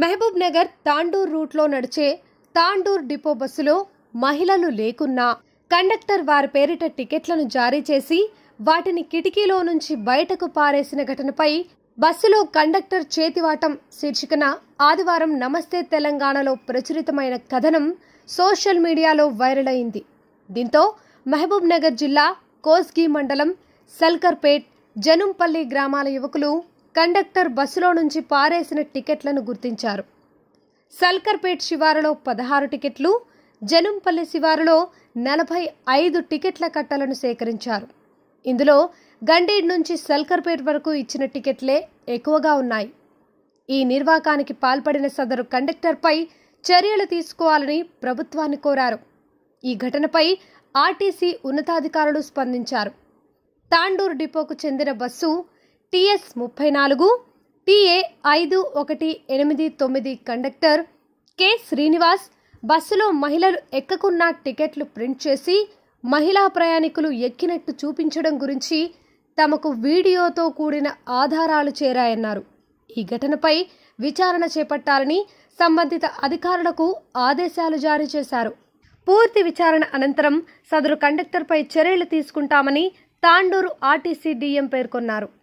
మహబూబ్ నగర్ తాండూర్ రూట్లో నడిచే తాండూర్ డిపో బస్సులో మహిళలు లేకున్నా కండక్టర్ వారి పేరిట టికెట్లను జారీ చేసి వాటిని కిటికీలో నుంచి బయటకు పారేసిన ఘటనపై బస్సులో కండక్టర్ చేతివాటం శీర్షికన ఆదివారం నమస్తే తెలంగాణలో ప్రచురితమైన కథనం సోషల్ మీడియాలో వైరల్ అయింది. దీంతో మహబూబ్ నగర్ జిల్లా కోస్గి మండలం సల్కర్పేట్ జనుంపల్లి గ్రామాల యువకులు కండక్టర్ బస్సులో నుంచి పారేసిన టికెట్లను గుర్తించారు. సల్కర్పేట్ శివారులో 16 టికెట్లు, జనుంపల్లి శివారులో 45 టికెట్ల కట్టలను సేకరించారు. ఇందులో గండేడ్ నుంచి సల్కర్పేట్ వరకు ఇచ్చిన టికెట్లే ఎక్కువగా ఉన్నాయి. ఈ నిర్వాకానికి పాల్పడిన సదరు కండక్టర్పై చర్యలు తీసుకోవాలని ప్రభుత్వాన్ని కోరారు. ఈ ఘటనపై ఆర్టీసీ ఉన్నతాధికారులు స్పందించారు. తాండూర్ డిపోకు చెందిన bus TS34 TA 5189 conductor K Srinivas బస్సులో మహిళలు ఎక్కకున్న టికెట్లు ప్రింట్ చేసి మహిళా ప్రయాణికులు ఎక్కినట్టు చూపించడం గురించి తమకు వీడియోతో కూడిన ఆధారాలు చేరాయన్నారు. ఈ ఘటనపై విచారణ చేపట్టాలని సంబంధిత అధికారులకు ఆదేశాలు జారీ చేశారు. పూర్తి విచారణ అనంతరం సదరు కండక్టర్పై చర్యలు తీసుకుంటామని తాండూరు ఆర్టీసీ DM పేర్కొన్నారు.